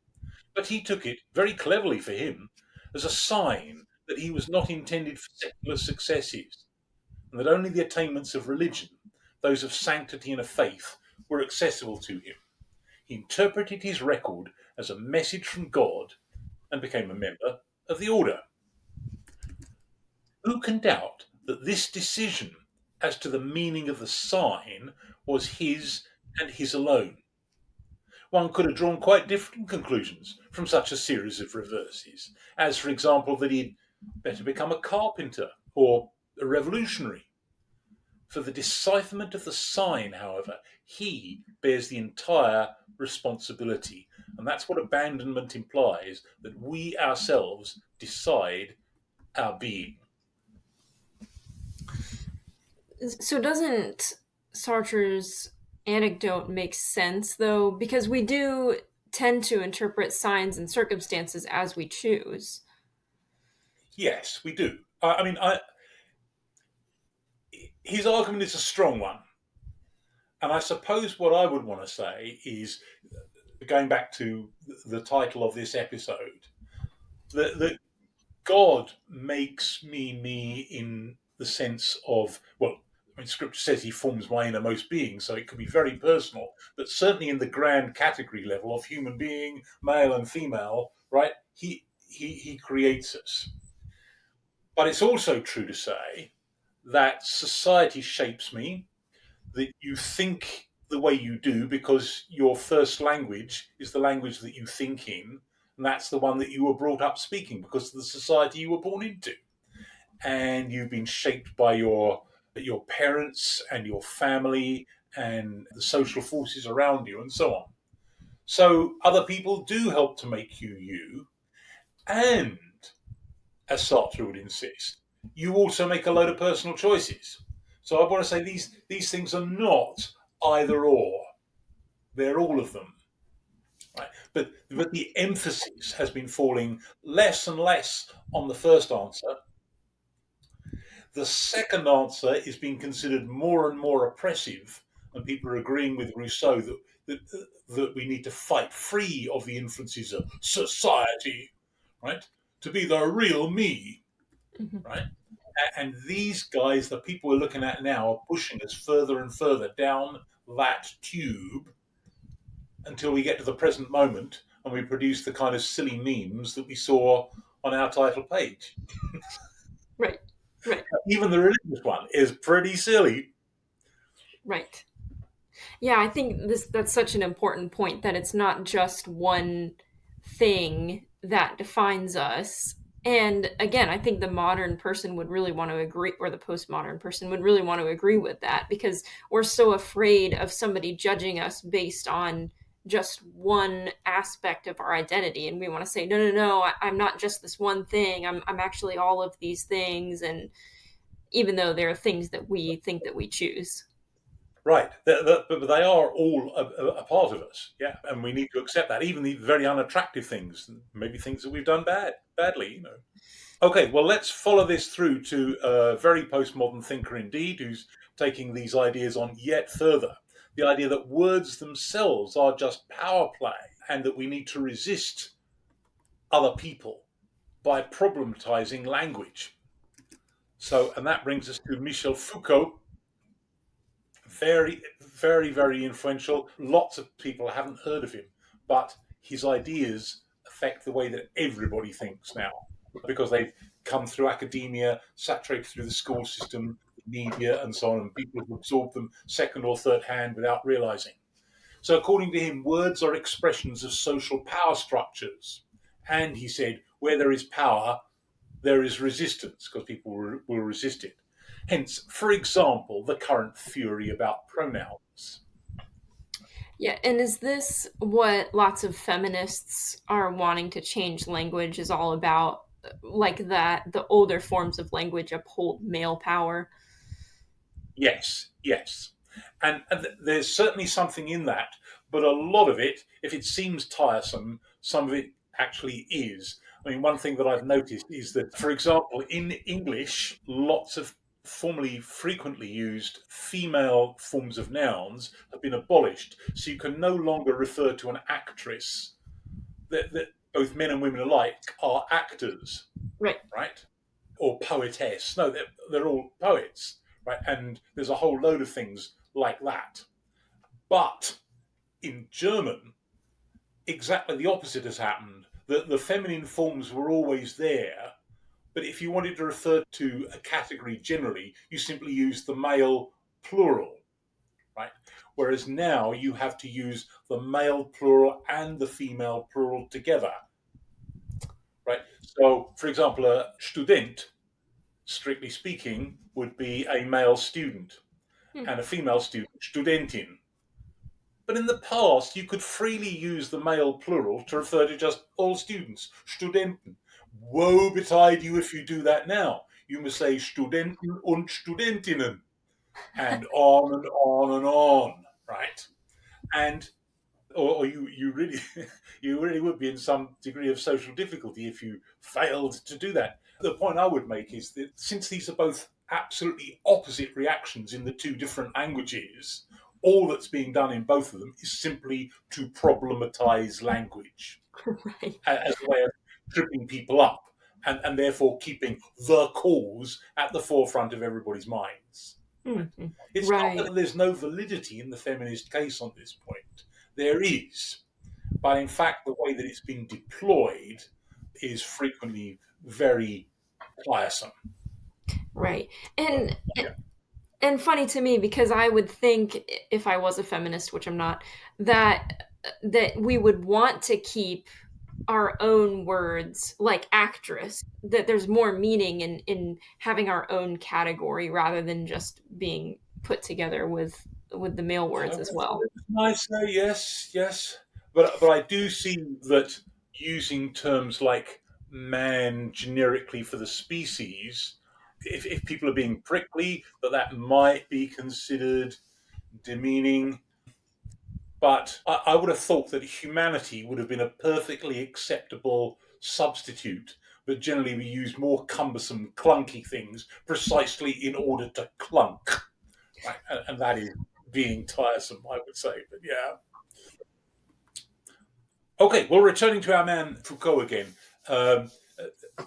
but he took it, very cleverly for him, as a sign that he was not intended for secular successes, and that only the attainments of religion, those of sanctity and of faith, were accessible to him. He interpreted his record as a message from God and became a member of the order. Who can doubt that this decision as to the meaning of the sign was his and his alone? One could have drawn quite different conclusions from such a series of reverses, as, for example, that he'd better become a carpenter or a revolutionary. For the decipherment of the sign, however, he bears the entire responsibility. And that's what abandonment implies, that we ourselves decide our being. So doesn't Sartre's anecdote make sense, though? Because we do tend to interpret signs and circumstances as we choose. Yes, we do. His argument is a strong one. And I suppose what I would want to say is, going back to the title of this episode, that God makes me in the sense of, well, I mean, Scripture says he forms my innermost being, so it could be very personal, but certainly in the grand category level of human being, male and female, right? He creates us. But it's also true to say that society shapes me, that you think the way you do because your first language is the language that you think in, and that's the one that you were brought up speaking because of the society you were born into. And you've been shaped by your parents and your family and the social forces around you and so on. So other people do help to make you you. And, as Sartre would insist, you also make a load of personal choices. So I want to say these things are not either or. They're all of them. Right? But the emphasis has been falling less and less on the first answer. The second answer is being considered more and more oppressive, and people are agreeing with Rousseau that we need to fight free of the influences of society, right? To be the real me, right? And these guys, the people we're looking at now, are pushing us further and further down that tube until we get to the present moment and we produce the kind of silly memes that we saw on our title page. Right. Even the religious one is pretty silly. Right. Yeah, I think that's such an important point, that it's not just one thing that defines us. And again, I think the modern person would really want to agree, or the postmodern person would really want to agree with that, because we're so afraid of somebody judging us based on just one aspect of our identity. And we want to say, no, I'm not just this one thing. I'm actually all of these things. And even though there are things that we think that we choose. Right, but they are all a part of us, yeah, and we need to accept that, even the very unattractive things, maybe things that we've done badly, you know. Okay, well, let's follow this through to a very postmodern thinker indeed, who's taking these ideas on yet further. The idea that words themselves are just power play, and that we need to resist other people by problematizing language. So, and that brings us to Michel Foucault. Very, very, very influential. Lots of people haven't heard of him, but his ideas affect the way that everybody thinks now, because they've come through academia, saturated through the school system, media, and so on, and people have absorbed them second or third hand without realizing. So according to him, words are expressions of social power structures. And he said, where there is power, there is resistance, because people will resist it. Hence, for example, the current fury about pronouns. Yeah, and is this what lots of feminists are wanting to change language is all about? like that the older forms of language uphold male power. Yes, yes. And there's certainly something in that, but a lot of it, if it seems tiresome, some of it actually is. I mean, one thing that I've noticed is that, for example, in English, lots of formerly frequently used female forms of nouns have been abolished. So you can no longer refer to an actress, that both men and women alike are actors, Right. right? Or poetess. No, they're all poets, right? And there's a whole load of things like that. But in German, exactly the opposite has happened. The feminine forms were always there, but if you wanted to refer to a category generally, you simply use the male plural, right? Whereas now you have to use the male plural and the female plural together, right? So, for example, a Student, strictly speaking, would be a male student, Hmm. and a female student, Studentin. But in the past, you could freely use the male plural to refer to just all students, Studenten. Woe betide you if you do that now. You must say Studenten und Studentinnen, and on and on and on, right? And or you really you really would be in some degree of social difficulty if you failed to do that. The point I would make is that since these are both absolutely opposite reactions in the two different languages, all that's being done in both of them is simply to problematize language Right. as a way of tripping people up, and therefore keeping the cause at the forefront of everybody's minds. Right? Mm-hmm. It's not Right. that there's no validity in the feminist case on this point. There is. But in fact, the way that it's been deployed is frequently very tiresome. Right. So, And yeah. and funny to me because I would think if I was a feminist, which I'm not, that we would want to keep our own words like actress, that there's more meaning in having our own category rather than just being put together with the male words as well. Nicer, yes, yes. But I do see that using terms like man generically for the species, if people are being prickly, that might be considered demeaning. But I would have thought that humanity would have been a perfectly acceptable substitute. But generally, we use more cumbersome, clunky things precisely in order to clunk, right? And that is being tiresome, I would say. But yeah. Okay, well, returning to our man Foucault again, um,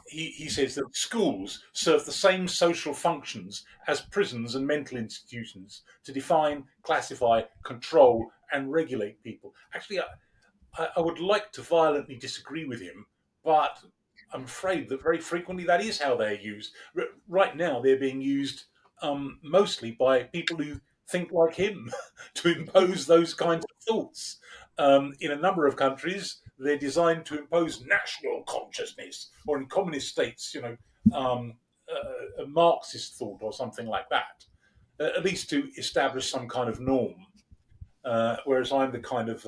he says that schools serve the same social functions as prisons and mental institutions to define, classify, control, and regulate people. Actually, I would like to violently disagree with him, but I'm afraid that very frequently that is how they're used. Right now, they're being used mostly by people who think like him to impose those kinds of thoughts. In a number of countries, they're designed to impose national consciousness, or in communist states, a Marxist thought or something like that, at least to establish some kind of norm. Whereas I'm the kind of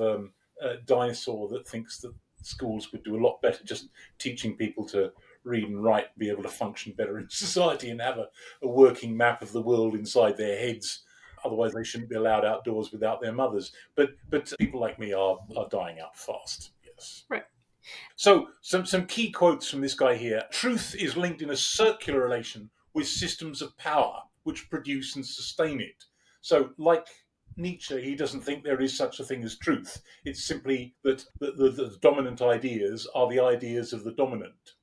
dinosaur that thinks that schools would do a lot better just teaching people to read and write, be able to function better in society, and have a working map of the world inside their heads. Otherwise, they shouldn't be allowed outdoors without their mothers. But people like me are dying out fast. Yes. Right. So some key quotes from this guy here. Truth is linked in a circular relation with systems of power which produce and sustain it. So, like Nietzsche, he doesn't think there is such a thing as truth. It's simply that the dominant ideas are the ideas of the dominant,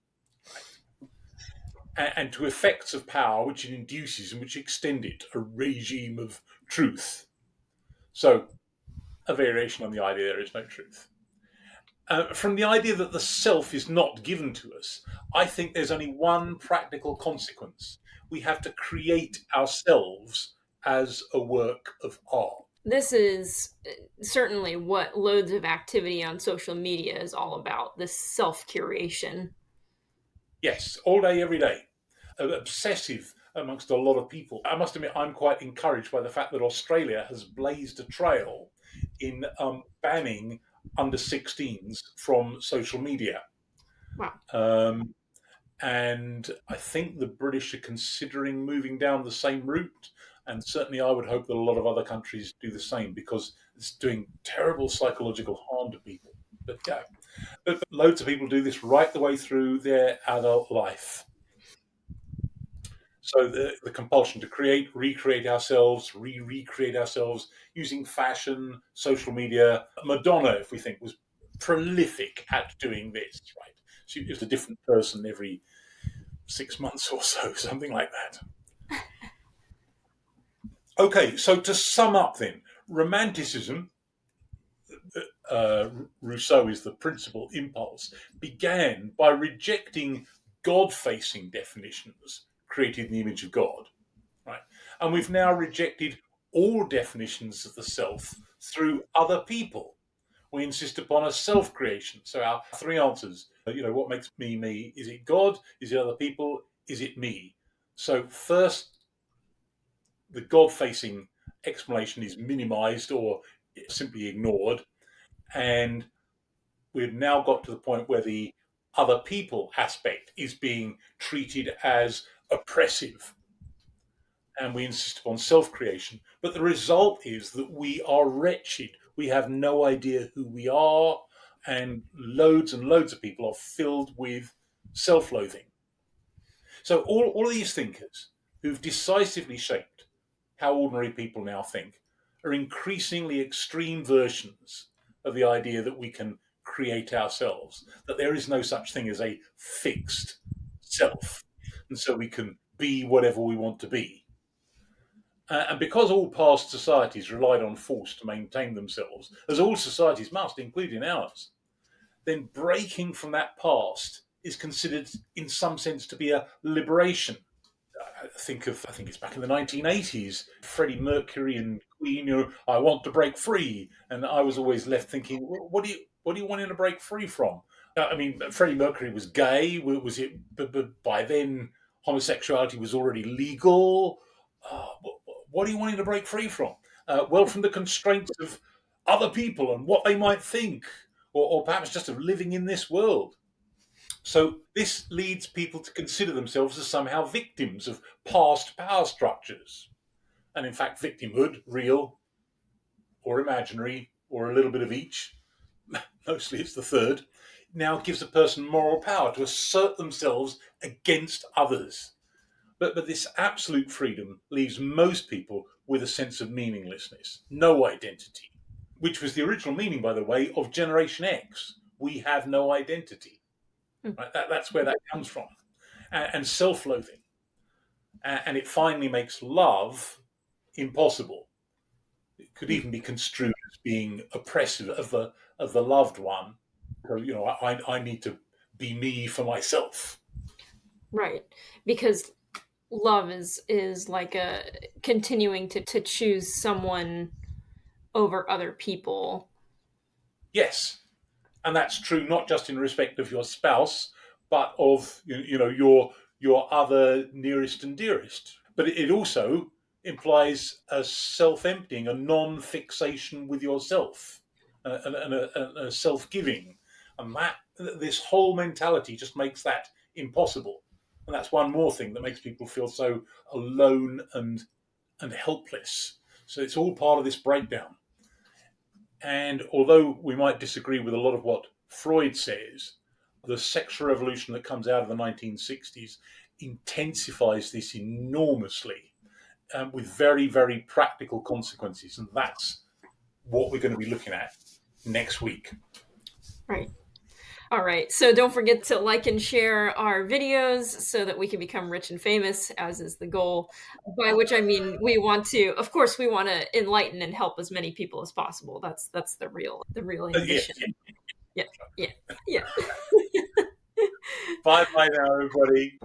and to effects of power which it induces and which extend it, a regime of truth. So, a variation on the idea there is no truth. From the idea that the self is not given to us, I think there's only one practical consequence. We have to create ourselves as a work of art. This is certainly what loads of activity on social media is all about, this self curation. Yes, all day, every day. Obsessive amongst a lot of people. I must admit, I'm quite encouraged by the fact that Australia has blazed a trail in banning under 16s from social media. Wow. Um, And I think the British are considering moving down the same route. And certainly I would hope that a lot of other countries do the same, because it's doing terrible psychological harm to people. But yeah, but loads of people do this right the way through their adult life. So the compulsion to create, recreate ourselves, recreate ourselves using fashion, social media. Madonna, if we think, was prolific at doing this, right? She was a different person every 6 months or so, something like that. Okay, so to sum up then, Romanticism, Rousseau is the principal impulse, began by rejecting God-facing definitions created in the image of God, right? And we've now rejected all definitions of the self through other people. We insist upon a self-creation. So our three answers, what makes me me? Is it God? Is it other people? Is it me? So first, the God-facing explanation is minimized or simply ignored. And we've now got to the point where the other people aspect is being treated as oppressive, and we insist upon self-creation. But the result is that we are wretched. We have no idea who we are, and loads of people are filled with self-loathing. So all of these thinkers who've decisively shaped how ordinary people now think are increasingly extreme versions of the idea that we can create ourselves, that there is no such thing as a fixed self, and so we can be whatever we want to be. And because all past societies relied on force to maintain themselves, as all societies must, including ours, then breaking from that past is considered, in some sense, to be a liberation. I think it's back in the 1980s, Freddie Mercury and Queen. I want to break free, and I was always left thinking, what do you want to break free from? I mean, Freddie Mercury was gay. Was it? But by then, homosexuality was already legal. What are you wanting to break free from? Well, from the constraints of other people and what they might think, or perhaps just of living in this world. So this leads people to consider themselves as somehow victims of past power structures. And in fact, victimhood, real or imaginary, or a little bit of each, mostly it's the third, now gives a person moral power to assert themselves against others. But this absolute freedom leaves most people with a sense of meaninglessness, no identity, which was the original meaning, by the way, of Generation X. We have no identity. Right? That's where that comes from. And self-loathing. And it finally makes love impossible. It could even be construed as being oppressive of the loved one. So, I need to be me for myself. Right. Because love is like a continuing to choose someone over other people. Yes. And that's true not just in respect of your spouse, but of your other nearest and dearest. But it also implies a self-emptying, a non-fixation with yourself, and a self-giving, and that this whole mentality just makes that impossible. And that's one more thing that makes people feel so alone and helpless. So it's all part of this breakdown. And although we might disagree with a lot of what Freud says, the sexual revolution that comes out of the 1960s intensifies this enormously, with very, very practical consequences. And that's what we're going to be looking at next week. Right. All right. So don't forget to like and share our videos so that we can become rich and famous, as is the goal. By which I mean of course, we want to enlighten and help as many people as possible. That's the real ambition. Yeah. Yeah. Yeah. Yeah. Bye now, everybody.